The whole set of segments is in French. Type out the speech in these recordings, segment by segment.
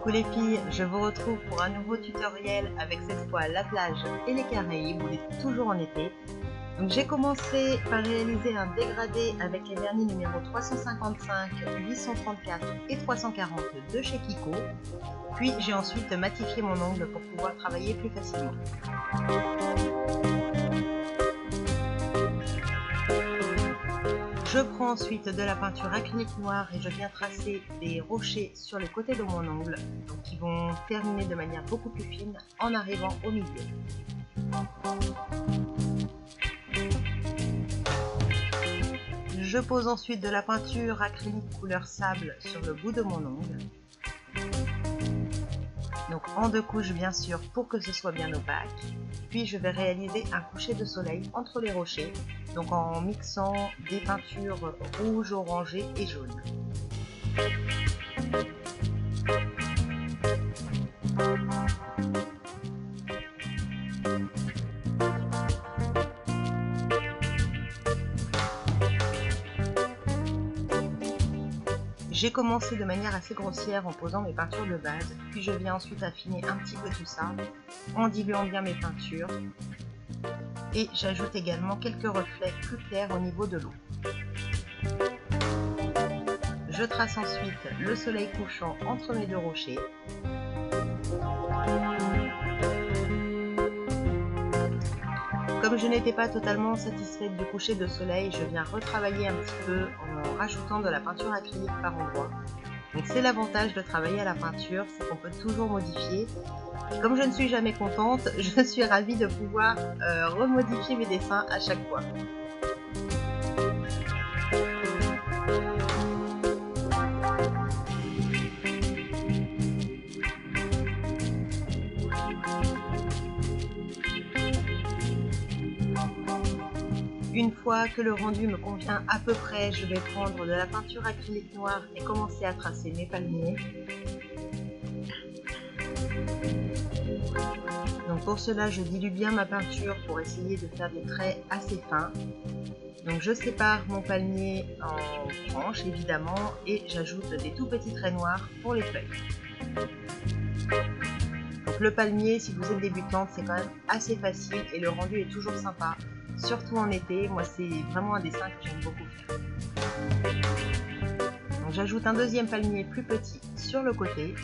Coucou les filles, je vous retrouve pour un nouveau tutoriel avec cette fois la plage et les Caraïbes, on est toujours en été. Donc j'ai commencé par réaliser un dégradé avec les vernis numéro 355, 834 et 340 de chez Kiko. Puis j'ai ensuite matifié mon ongle pour pouvoir travailler plus facilement. Je prends ensuite de la peinture acrylique noire et je viens tracer des rochers sur les côtés de mon ongle, donc qui vont terminer de manière beaucoup plus fine en arrivant au milieu. Je pose ensuite de la peinture acrylique couleur sable sur le bout de mon ongle. Donc en deux couches bien sûr pour que ce soit bien opaque. Puis je vais réaliser un coucher de soleil entre les rochers, donc en mixant des peintures rouge, orangé et jaune. J'ai commencé de manière assez grossière en posant mes peintures de base, puis je viens ensuite affiner un petit peu tout ça, en diluant bien mes peintures. Et j'ajoute également quelques reflets plus clairs au niveau de l'eau. Je trace ensuite le soleil couchant entre mes deux rochers. Comme je n'étais pas totalement satisfaite du coucher de soleil, je viens retravailler un petit peu en rajoutant de la peinture acrylique par endroits. Donc c'est l'avantage de travailler à la peinture, c'est qu'on peut toujours modifier. Et comme je ne suis jamais contente, je suis ravie de pouvoir remodifier mes dessins à chaque fois. Une fois que le rendu me convient à peu près, je vais prendre de la peinture acrylique noire et commencer à tracer mes palmiers. Donc pour cela, je dilue bien ma peinture pour essayer de faire des traits assez fins. Donc je sépare mon palmier en tranches évidemment et j'ajoute des tout petits traits noirs pour les feuilles. Donc le palmier, si vous êtes débutante, c'est quand même assez facile et le rendu est toujours sympa. Surtout en été, moi c'est vraiment un dessin que j'aime beaucoup faire. Donc j'ajoute un deuxième palmier plus petit sur le côté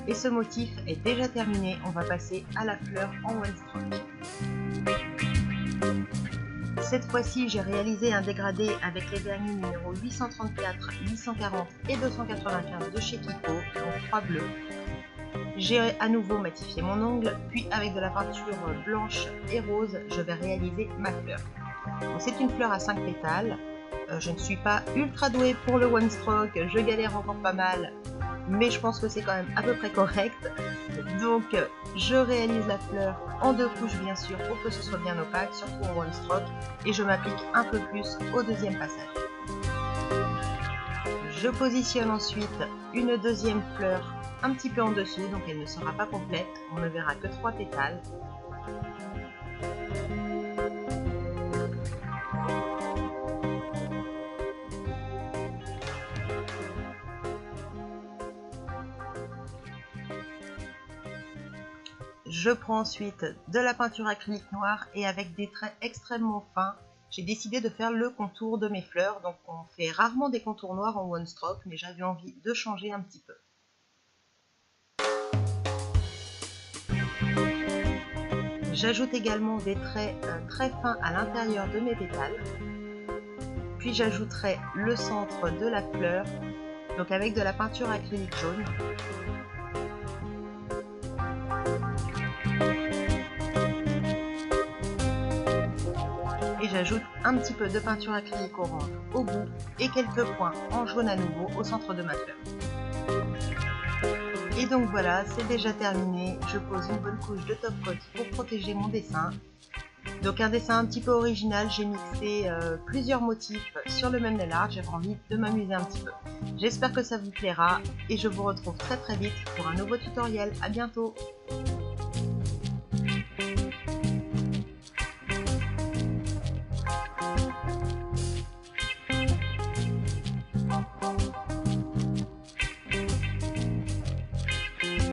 et ce motif est déjà terminé, on va passer à la fleur en one stroke. Cette fois-ci j'ai réalisé un dégradé avec les vernis numéro 834, 840 et 295 de chez Kiko, donc 3 bleus. J'ai à nouveau matifié mon ongle, puis avec de la peinture blanche et rose, je vais réaliser ma fleur. C'est une fleur à 5 pétales. Je ne suis pas ultra douée pour le one stroke, je galère encore pas mal, mais je pense que c'est quand même à peu près correct. Donc je réalise la fleur en deux couches bien sûr pour que ce soit bien opaque, surtout en one stroke, et je m'applique un peu plus au deuxième passage. Je positionne ensuite une deuxième fleur un petit peu en dessous, donc elle ne sera pas complète, on ne verra que 3 pétales. Je prends ensuite de la peinture acrylique noire et avec des traits extrêmement fins, j'ai décidé de faire le contour de mes fleurs. Donc on fait rarement des contours noirs en one stroke, mais j'avais envie de changer un petit peu. J'ajoute également des traits très fins à l'intérieur de mes pétales. Puis j'ajouterai le centre de la fleur, donc avec de la peinture acrylique jaune. Et j'ajoute un petit peu de peinture acrylique orange au bout et quelques points en jaune à nouveau au centre de ma fleur. Et donc voilà, c'est déjà terminé. Je pose une bonne couche de top coat pour protéger mon dessin. Donc un dessin un petit peu original, j'ai mixé plusieurs motifs sur le même nail art, j'avais envie de m'amuser un petit peu. J'espère que ça vous plaira et je vous retrouve très vite pour un nouveau tutoriel. À bientôt!